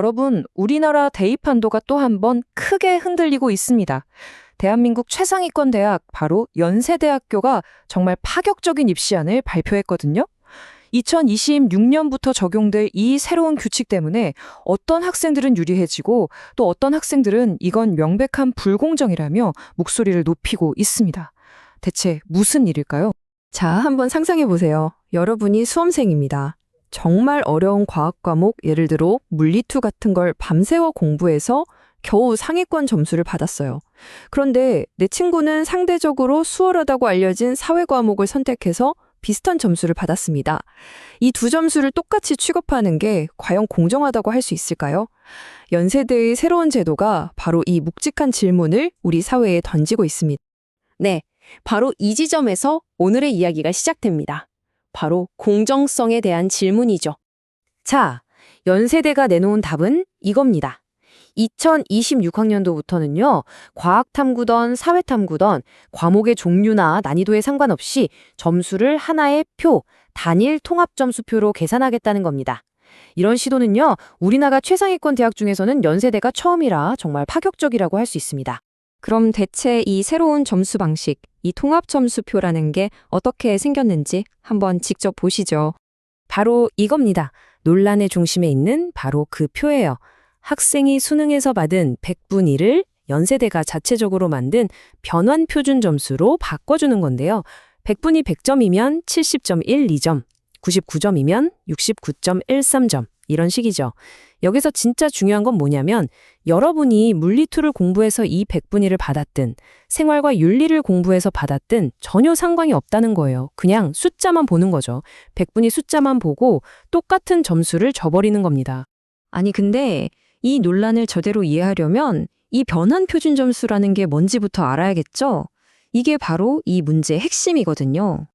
여러분, 우리나라 대입 한도가 또 한 번 크게 흔들리고 있습니다. 대한민국 최상위권 대학 바로 연세대학교가 정말 파격적인 입시안을 발표했거든요. 2026년부터 적용될 이 새로운 규칙 때문에 어떤 학생들은 유리해지고 또 어떤 학생들은 이건 명백한 불공정이라며 목소리를 높이고 있습니다. 대체 무슨 일일까요? 자, 한번 상상해 보세요. 여러분이 수험생입니다. 정말 어려운 과학 과목, 예를 들어 물리투 같은 걸 밤새워 공부해서 겨우 상위권 점수를 받았어요. 그런데 내 친구는 상대적으로 수월하다고 알려진 사회 과목을 선택해서 비슷한 점수를 받았습니다. 이 두 점수를 똑같이 취급하는 게 과연 공정하다고 할 수 있을까요? 연세대의 새로운 제도가 바로 이 묵직한 질문을 우리 사회에 던지고 있습니다. 네, 바로 이 지점에서 오늘의 이야기가 시작됩니다. 바로 공정성에 대한 질문이죠. 자, 연세대가 내놓은 답은 이겁니다. 2026학년도부터는요, 과학탐구던 사회탐구던 과목의 종류나 난이도에 상관없이 점수를 하나의 표, 단일 통합점수표로 계산하겠다는 겁니다. 이런 시도는요, 우리나라 최상위권 대학 중에서는 연세대가 처음이라 정말 파격적이라고 할 수 있습니다. 그럼 대체 이 새로운 점수 방식, 이 통합점수표라는 게 어떻게 생겼는지 한번 직접 보시죠. 바로 이겁니다. 논란의 중심에 있는 바로 그 표예요. 학생이 수능에서 받은 100분위 1을 연세대가 자체적으로 만든 변환 표준 점수로 바꿔주는 건데요. 100분위 100점이면 70.12점, 99점이면 69.13점 이런 식이죠. 여기서 진짜 중요한 건 뭐냐면 여러분이 물리투를 공부해서 이 100분위를 받았든 생활과 윤리를 공부해서 받았든 전혀 상관이 없다는 거예요. 그냥 숫자만 보는 거죠. 100분위 숫자만 보고 똑같은 점수를 줘버리는 겁니다. 아니 근데 이 논란을 제대로 이해하려면 이 변환 표준 점수라는 게 뭔지부터 알아야겠죠? 이게 바로 이 문제의 핵심이거든요.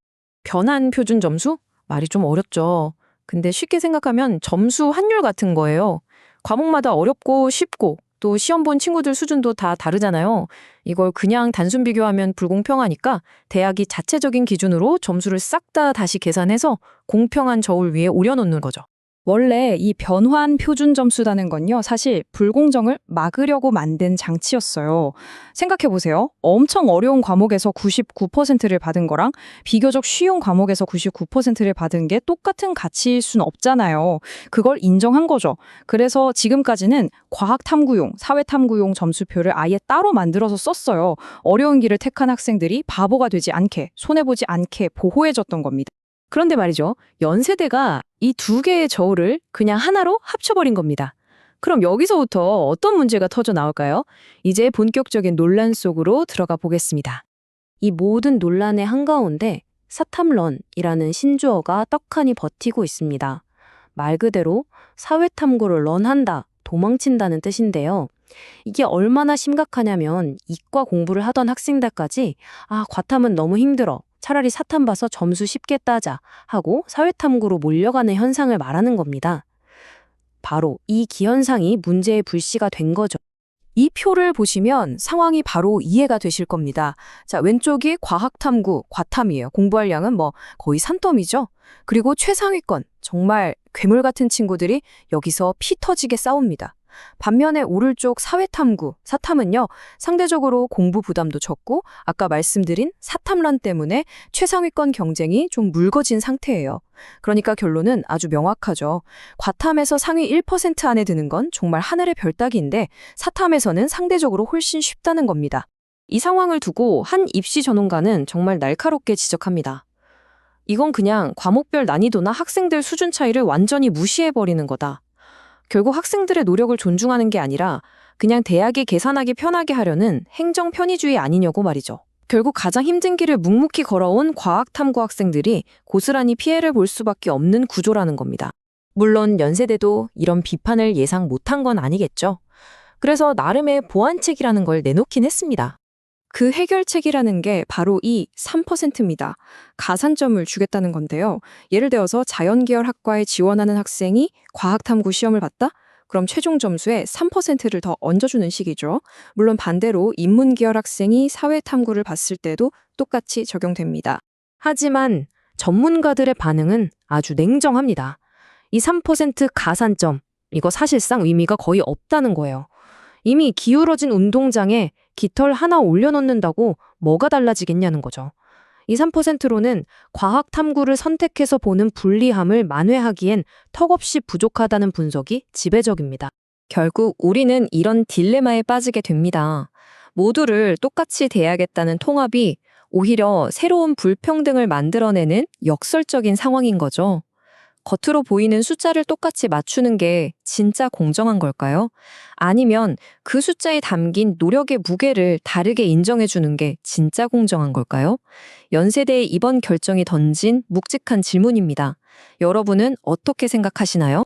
변환 표준 점수? 말이 좀 어렵죠. 근데 쉽게 생각하면 점수 환율 같은 거예요. 과목마다 어렵고 쉽고 또 시험 본 친구들 수준도 다 다르잖아요. 이걸 그냥 단순 비교하면 불공평하니까 대학이 자체적인 기준으로 점수를 싹 다 다시 계산해서 공평한 저울 위에 올려놓는 거죠. 원래 이 변환 표준 점수라는 건요, 사실 불공정을 막으려고 만든 장치였어요. 생각해보세요. 엄청 어려운 과목에서 99%를 받은 거랑 비교적 쉬운 과목에서 99%를 받은 게 똑같은 가치일 수는 없잖아요. 그걸 인정한 거죠. 그래서 지금까지는 과학탐구용, 사회탐구용 점수표를 아예 따로 만들어서 썼어요. 어려운 길을 택한 학생들이 바보가 되지 않게, 손해보지 않게 보호해줬던 겁니다. 그런데 말이죠. 연세대가 이 두 개의 저울을 그냥 하나로 합쳐버린 겁니다. 그럼 여기서부터 어떤 문제가 터져 나올까요? 이제 본격적인 논란 속으로 들어가 보겠습니다. 이 모든 논란의 한가운데 사탐런이라는 신조어가 떡하니 버티고 있습니다. 말 그대로 사회탐구를 런한다, 도망친다는 뜻인데요. 이게 얼마나 심각하냐면 이과 공부를 하던 학생들까지 과탐은 너무 힘들어. 차라리 사탐 봐서 점수 쉽게 따자 하고 사회탐구로 몰려가는 현상을 말하는 겁니다. 바로 이 기현상이 문제의 불씨가 된 거죠. 이 표를 보시면 상황이 바로 이해가 되실 겁니다. 자, 왼쪽이 과학탐구, 과탐이에요. 공부할 양은 거의 산더미죠. 그리고 최상위권, 정말 괴물 같은 친구들이 여기서 피 터지게 싸웁니다. 반면에 오른쪽 사회탐구, 사탐은요, 상대적으로 공부 부담도 적고 아까 말씀드린 사탐런 때문에 최상위권 경쟁이 좀 묽어진 상태예요. 그러니까 결론은 아주 명확하죠. 과탐에서 상위 1% 안에 드는 건 정말 하늘의 별 따기인데 사탐에서는 상대적으로 훨씬 쉽다는 겁니다. 이 상황을 두고 한 입시 전문가는 정말 날카롭게 지적합니다. 이건 그냥 과목별 난이도나 학생들 수준 차이를 완전히 무시해버리는 거다. 결국 학생들의 노력을 존중하는 게 아니라 그냥 대학이 계산하기 편하게 하려는 행정 편의주의 아니냐고 말이죠. 결국 가장 힘든 길을 묵묵히 걸어온 과학탐구 학생들이 고스란히 피해를 볼 수밖에 없는 구조라는 겁니다. 물론 연세대도 이런 비판을 예상 못한 건 아니겠죠. 그래서 나름의 보완책이라는 걸 내놓긴 했습니다. 그 해결책이라는 게 바로 이 3%입니다. 가산점을 주겠다는 건데요. 예를 들어서 자연계열 학과에 지원하는 학생이 과학탐구 시험을 봤다? 그럼 최종 점수에 3%를 더 얹어주는 식이죠. 물론 반대로 인문계열 학생이 사회탐구를 봤을 때도 똑같이 적용됩니다. 하지만 전문가들의 반응은 아주 냉정합니다. 이 3% 가산점, 이거 사실상 의미가 거의 없다는 거예요. 이미 기울어진 운동장에 깃털 하나 올려놓는다고 뭐가 달라지겠냐는 거죠. 이 3%로는 과학 탐구를 선택해서 보는 불리함을 만회하기엔 턱없이 부족하다는 분석이 지배적입니다. 결국 우리는 이런 딜레마에 빠지게 됩니다. 모두를 똑같이 대하겠다는 통합이 오히려 새로운 불평등을 만들어내는 역설적인 상황인 거죠. 겉으로 보이는 숫자를 똑같이 맞추는 게 진짜 공정한 걸까요? 아니면 그 숫자에 담긴 노력의 무게를 다르게 인정해 주는 게 진짜 공정한 걸까요? 연세대의 이번 결정이 던진 묵직한 질문입니다. 여러분은 어떻게 생각하시나요?